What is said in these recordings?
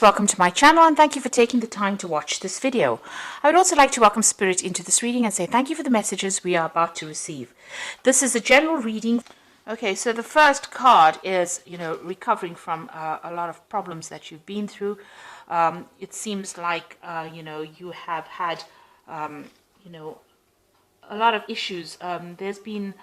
Welcome to my channel and thank you for taking the time to watch this video. I would also like to welcome Spirit into this reading and say thank you for the messages we are about to receive. This is a general reading. Okay, so the first card is, recovering from a lot of problems that you've been through. It seems like, you have had, a lot of issues. There's been,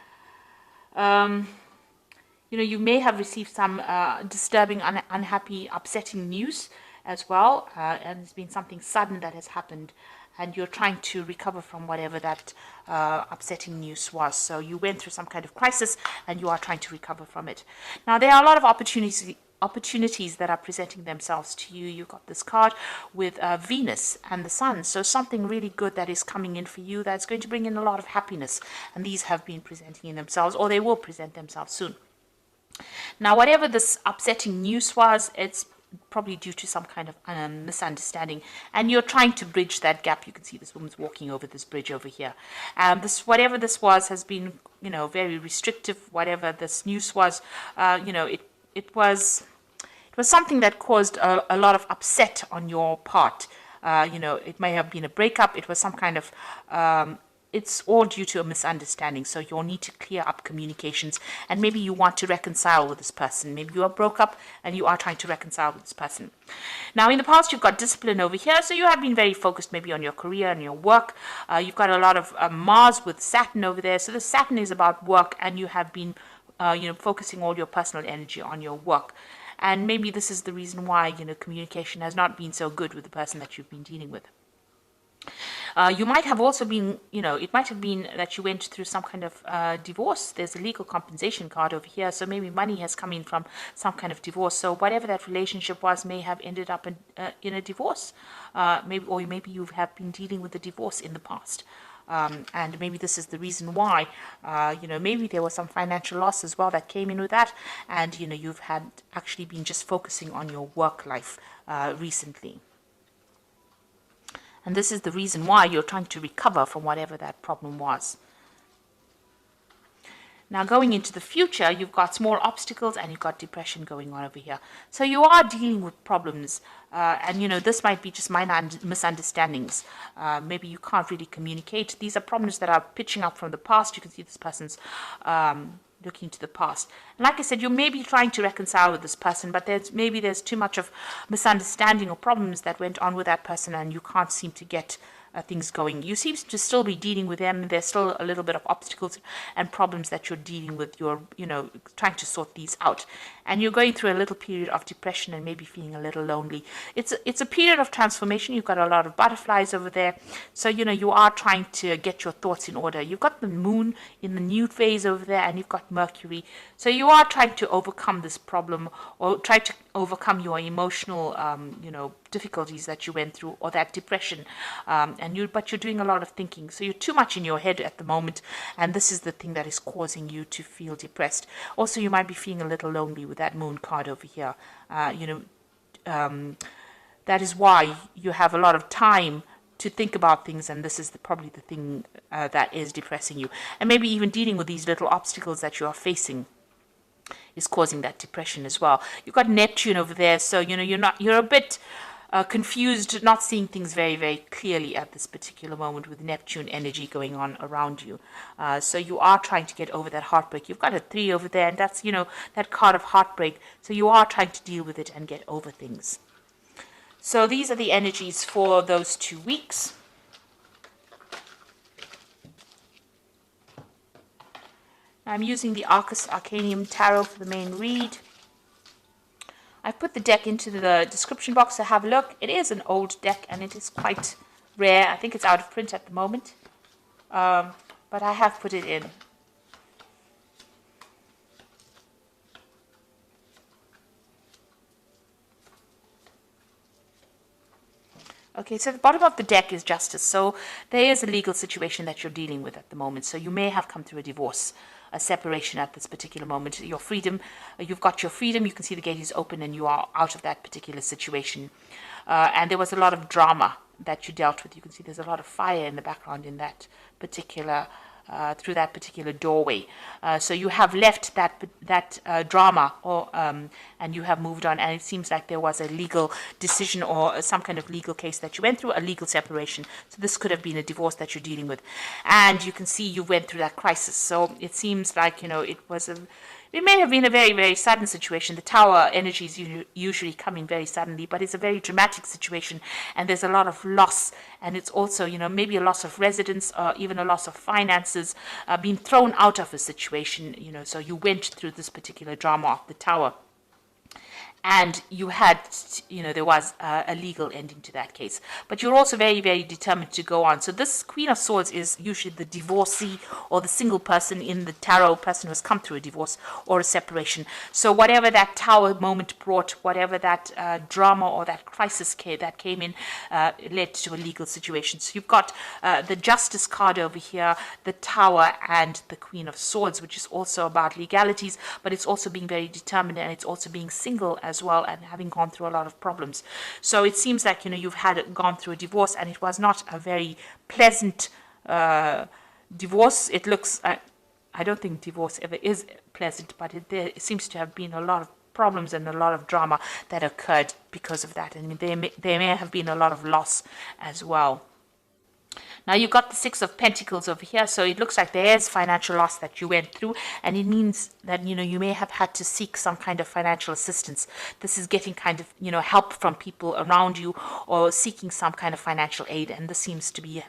you may have received some disturbing, unhappy, upsetting news as well, and there's been something sudden that has happened, and you're trying to recover from whatever that upsetting news was. So you went through some kind of crisis, and you are trying to recover from it. Now, there are a lot of opportunities that are presenting themselves to you. You've got this card with Venus and the Sun, so something really good that is coming in for you that's going to bring in a lot of happiness, and these have been presenting in themselves, or they will present themselves soon. Now, whatever this upsetting news was, it's probably due to some kind of misunderstanding, and you're trying to bridge that gap. You can see this woman's walking over this bridge over here. Whatever this was has been, very restrictive. Whatever this news was, it was something that caused a lot of upset on your part. It may have been a breakup. It was some kind of it's all due to a misunderstanding. So you'll need to clear up communications, and maybe you want to reconcile with this person. Maybe you are broke up and you are trying to reconcile with this person. Now, in the past, you've got discipline over here. So you have been very focused maybe on your career and your work. You've got a lot of Mars with Saturn over there. So the Saturn is about work, and you have been, focusing all your personal energy on your work. And maybe this is the reason why, communication has not been so good with the person that you've been dealing with. You might have also been, it might have been that you went through some kind of divorce. There's a legal compensation card over here. So maybe money has come in from some kind of divorce. So whatever that relationship was may have ended up in a divorce. Maybe you have been dealing with a divorce in the past. And maybe this is the reason why, maybe there was some financial loss as well that came in with that. And, you've had actually been just focusing on your work life recently. And this is the reason why you're trying to recover from whatever that problem was. Now, going into the future, you've got small obstacles and you've got depression going on over here. So you are dealing with problems. And, this might be just minor misunderstandings. Maybe you can't really communicate. These are problems that are pitching up from the past. You can see this person's looking to the past. And like I said, you may be trying to reconcile with this person, but there's too much of misunderstanding or problems that went on with that person, and you can't seem to get things going. You seem to still be dealing with them. There's still a little bit of obstacles and problems that you're dealing with. You're, trying to sort these out. And you're going through a little period of depression and maybe feeling a little lonely. It's a period of transformation. You've got a lot of butterflies over there. So, you are trying to get your thoughts in order. You've got the moon in the new phase over there, and you've got Mercury. So you are trying to overcome this problem, or try to overcome your emotional, difficulties that you went through, or that depression. But you're doing a lot of thinking. So you're too much in your head at the moment, and this is the thing that is causing you to feel depressed. Also, you might be feeling a little lonely with that moon card over here. That is why you have a lot of time to think about things, and this is probably the thing that is depressing you. And maybe even dealing with these little obstacles that you are facing is causing that depression as well. You've got Neptune over there, so you're a bit confused, not seeing things very, very clearly at this particular moment with Neptune energy going on around you. So you are trying to get over that heartbreak. You've got a 3 over there, and that's, that card of heartbreak. So you are trying to deal with it and get over things. So these are the energies for those 2 weeks. I'm using the Arcus Arcanium Tarot for the main read. I've put the deck into the description box to have a look. It is an old deck, and it is quite rare. I think it's out of print at the moment. But I have put it in. Okay, so the bottom of the deck is justice. So there is a legal situation that you're dealing with at the moment. So you may have come through a divorce, a separation at this particular moment. Your freedom, you've got your freedom. You can see the gate is open and you are out of that particular situation. And there was a lot of drama that you dealt with. You can see there's a lot of fire in the background in that particular through that particular doorway. So you have left that drama, and you have moved on. And it seems like there was a legal decision or some kind of legal case that you went through, a legal separation. So this could have been a divorce that you're dealing with, and you can see you went through that crisis. So it seems like it may have been a very, very sudden situation. The tower energies usually come in very suddenly, but it's a very dramatic situation, and there's a lot of loss. And it's also, maybe a loss of residence or even a loss of finances, being thrown out of a situation, so you went through this particular drama of the tower. And you had, there was a legal ending to that case. But you're also very, very determined to go on. So this Queen of Swords is usually the divorcee or the single person in the tarot, person who has come through a divorce or a separation. So whatever that tower moment brought, whatever that drama or that crisis that came in, led to a legal situation. So you've got the Justice card over here, the Tower, and the Queen of Swords, which is also about legalities, but it's also being very determined, and it's also being single as well, and having gone through a lot of problems. So it seems like you've gone through a divorce, and it was not a very pleasant divorce. It looks I don't think divorce ever is pleasant, but there seems to have been a lot of problems and a lot of drama that occurred because of that. And there may have been a lot of loss as well. Now you've got the Six of Pentacles over here, so it looks like there's financial loss that you went through, and it means that you may have had to seek some kind of financial assistance. This is getting kind of help from people around you, or seeking some kind of financial aid, and this seems to be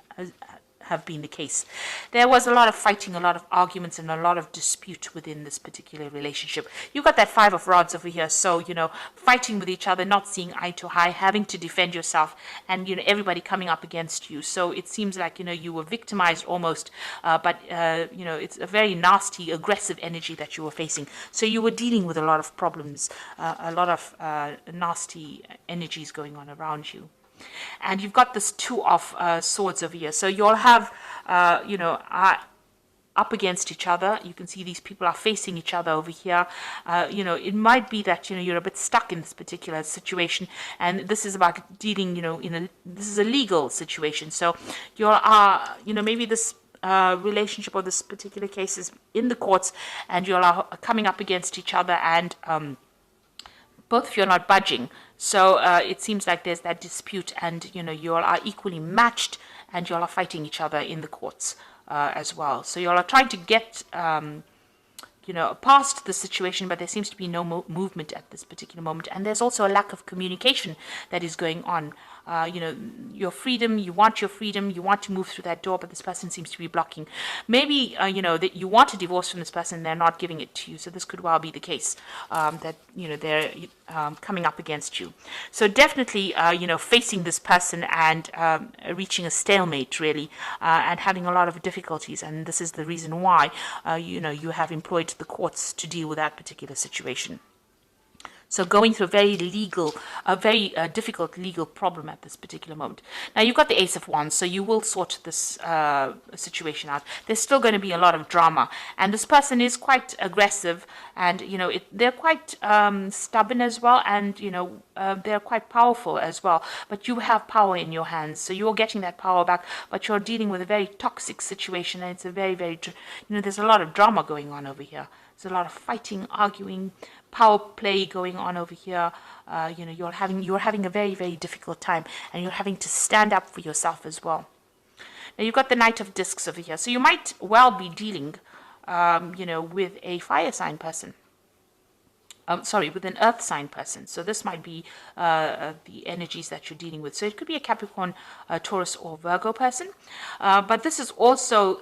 have been the case. There was a lot of fighting, a lot of arguments, and a lot of dispute within this particular relationship. You've got that Five of Rods over here, so fighting with each other, not seeing eye to eye, having to defend yourself, and everybody coming up against you. So it seems like you were victimized almost, but it's a very nasty, aggressive energy that you were facing. So you were dealing with a lot of problems, a lot of nasty energies going on around you. And you've got this Two of Swords over here. So you'll have, up against each other. You can see these people are facing each other over here. It might be that, you're a bit stuck in this particular situation. And this is about dealing, this is a legal situation. So maybe this relationship or this particular case is in the courts, and you're coming up against each other, and both of you are not budging. So it seems like there's that dispute, and you all are equally matched, and you all are fighting each other in the courts as well. So you all are trying to get past the situation, but there seems to be no movement at this particular moment. And there's also a lack of communication that is going on. Your freedom, you want your freedom, you want to move through that door, but this person seems to be blocking. Maybe, that you want a divorce from this person, they're not giving it to you. So this could well be the case, that, they're coming up against you. So definitely, facing this person and reaching a stalemate, really, and having a lot of difficulties. And this is the reason why, you have employed the courts to deal with that particular situation. So going through a very difficult legal problem at this particular moment. Now you've got the Ace of Wands, so you will sort this situation out. There's still going to be a lot of drama, and this person is quite aggressive, and they're quite stubborn as well, and they're quite powerful as well. But you have power in your hands, so you're getting that power back. But you're dealing with a very toxic situation, and it's a very, very there's a lot of drama going on over here. There's a lot of fighting, arguing, power play going on over here. You're having a very, very difficult time, and you're having to stand up for yourself as well. Now you've got the Knight of Discs over here, so you might well be dealing, with a fire sign person. With an earth sign person. So this might be the energies that you're dealing with. So it could be a Capricorn, Taurus, or Virgo person. But this is also,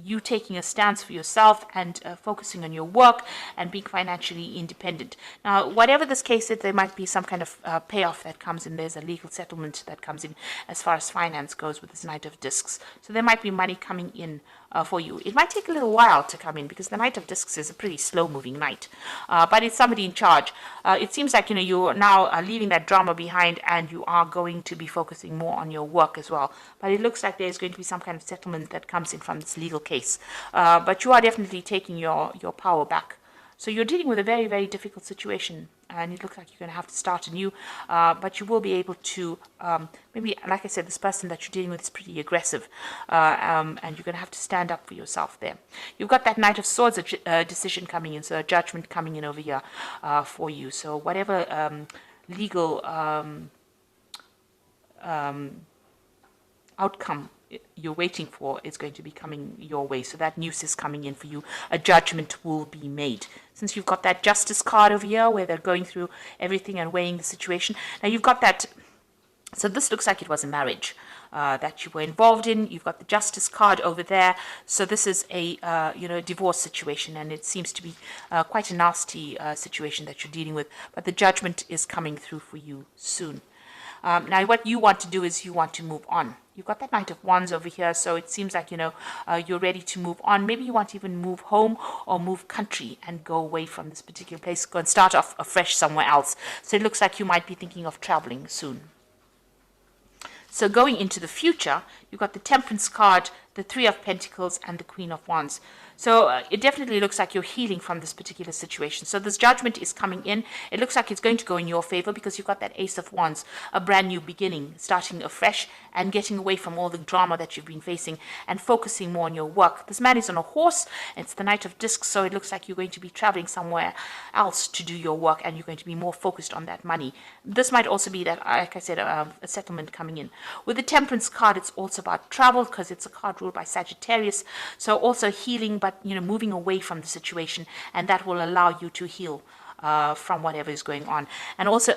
you taking a stance for yourself and focusing on your work and being financially independent. Now, whatever this case is, there might be some kind of payoff that comes in. There's a legal settlement that comes in as far as finance goes with this Knight of Discs. So there might be money coming in for you. It might take a little while to come in, because the Knight of Discs is a pretty slow-moving knight. But it's somebody in charge. It seems like, you're now leaving that drama behind, and you are going to be focusing more on your work as well. But it looks like there's going to be some kind of settlement that comes in from this legal case. But you are definitely taking your power back. So you're dealing with a very, very difficult situation, and it looks like you're going to have to start anew, but you will be able to, maybe, like I said, this person that you're dealing with is pretty aggressive, and you're going to have to stand up for yourself there. You've got that Knight of Swords decision coming in, so a judgment coming in over here for you. So whatever legal outcome you're waiting for is going to be coming your way. So that news is coming in for you. A judgment will be made. Since you've got that Justice card over here where they're going through everything and weighing the situation. Now you've got that. So this looks like it was a marriage that you were involved in. You've got the Justice card over there. So this is a divorce situation, and it seems to be quite a nasty situation that you're dealing with. But the judgment is coming through for you soon. Now, what you want to do is you want to move on. You've got that Knight of Wands over here, so it seems like, you're ready to move on. Maybe you want to even move home or move country and go away from this particular place, go and start off afresh somewhere else. So it looks like you might be thinking of traveling soon. So going into the future, you've got the Temperance card, the Three of Pentacles, and the Queen of Wands. So it definitely looks like you're healing from this particular situation. So this judgment is coming in. It looks like it's going to go in your favor because you've got that Ace of Wands, a brand new beginning, starting afresh and getting away from all the drama that you've been facing and focusing more on your work. This man is on a horse. It's the Knight of Discs, so it looks like you're going to be traveling somewhere else to do your work, and you're going to be more focused on that money. This might also be that, like I said, a settlement coming in. With the Temperance card, it's also about travel because it's a card ruled by Sagittarius. So also healing, but moving away from the situation, and that will allow you to heal from whatever is going on, and also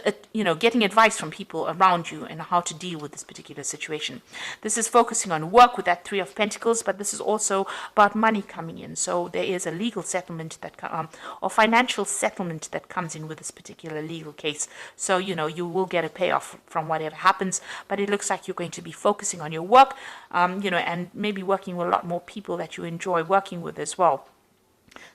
getting advice from people around you and how to deal with this particular situation. This is focusing on work with that Three of Pentacles, but this is also about money coming in. So there is a legal settlement that or financial settlement that comes in with this particular legal case. So you will get a payoff from whatever happens, but it looks like you're going to be focusing on your work, and maybe working with a lot more people that you enjoy working with as well.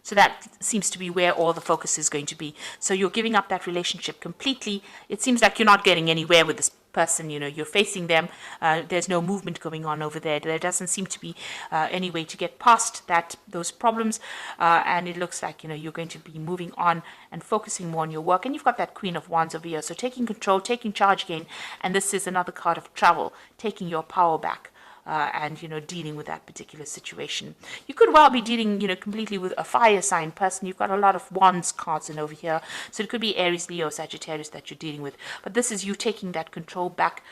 So that seems to be where all the focus is going to be. So you're giving up that relationship completely. It seems like you're not getting anywhere with this person. You're facing them. There's no movement going on over there. There doesn't seem to be any way to get past those problems. And it looks like, you're going to be moving on and focusing more on your work. And you've got that Queen of Wands over here. So taking control, taking charge again. And this is another card of travel, taking your power back. And dealing with that particular situation. You could well be dealing completely with a fire sign person. You've got a lot of Wands cards in over here, so it could be Aries, Leo, Sagittarius that you're dealing with, but this is you taking that control back,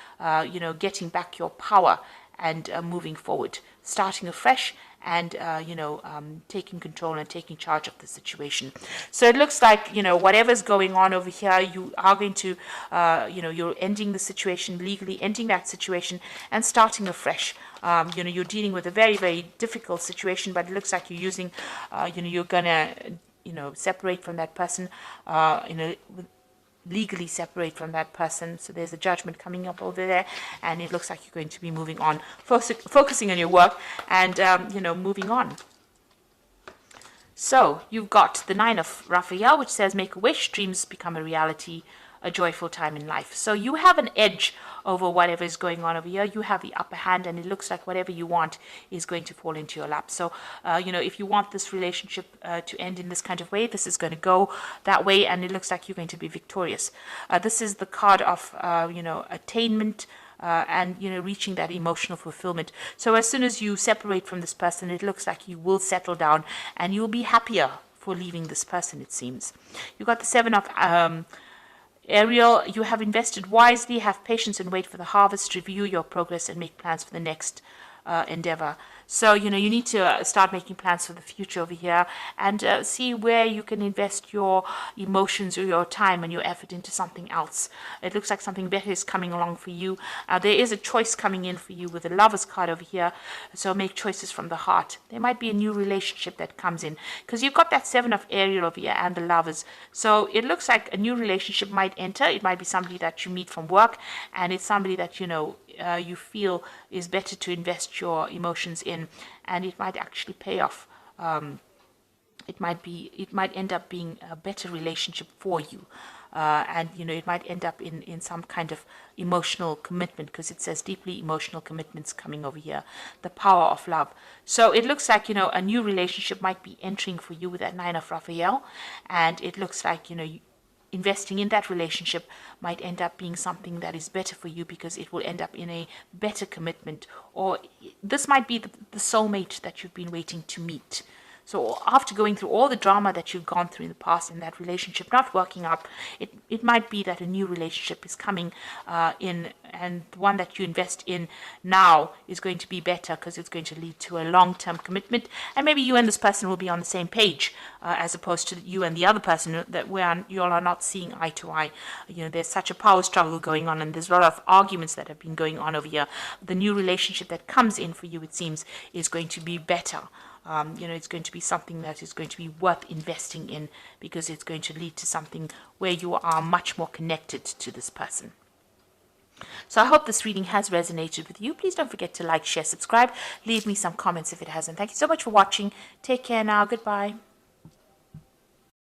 getting back your power and moving forward, starting afresh, and taking control and taking charge of the situation. So it looks like whatever's going on over here, you are going to you're ending the situation legally, ending that situation and starting afresh. You're dealing with a very, very difficult situation, but it looks like you're using you're gonna separate from that person, legally separate from that person. So there's a judgment coming up over there, and it looks like you're going to be moving on, focusing on your work and moving on. So you've got the Nine of Raphael, which says make a wish, dreams become a reality, a joyful time in life. So you have an edge over whatever is going on over here. You have the upper hand, and it looks like whatever you want is going to fall into your lap. So, if you want this relationship to end in this kind of way, this is going to go that way, and it looks like you're going to be victorious. This is the card of, attainment, and reaching that emotional fulfillment. So as soon as you separate from this person, it looks like you will settle down and you'll be happier for leaving this person, it seems. You got the Seven of Ariel. You have invested wisely, have patience and wait for the harvest, review your progress and make plans for the next endeavor. So, you need to start making plans for the future over here and see where you can invest your emotions or your time and your effort into something else. It looks like something better is coming along for you. There is a choice coming in for you with the Lovers card over here. So make choices from the heart. There might be a new relationship that comes in because you've got that Seven of Ariel over here and the Lovers. So it looks like a new relationship might enter. It might be somebody that you meet from work, and it's somebody that you feel is better to invest your emotions in, and it might actually pay off. It might end up being a better relationship for you. and it might end up in some kind of emotional commitment, because it says deeply emotional commitments coming over here, the power of love. So it looks like a new relationship might be entering for you with that Nine of Raphael, and it looks like investing in that relationship might end up being something that is better for you, because it will end up in a better commitment, or this might be the soulmate that you've been waiting to meet. So after going through all the drama that you've gone through in the past and that relationship not working out, it might be that a new relationship is coming in, and the one that you invest in now is going to be better, because it's going to lead to a long-term commitment, and maybe you and this person will be on the same page, as opposed to you and the other person that you all are not seeing eye to eye. There's such a power struggle going on, and there's a lot of arguments that have been going on over here. The new relationship that comes in for you, it seems, is going to be better. It's going to be something that is going to be worth investing in, because it's going to lead to something where you are much more connected to this person. So I hope this reading has resonated with you. Please don't forget to like, share, subscribe. Leave me some comments if it hasn't. Thank you so much for watching. Take care now. Goodbye.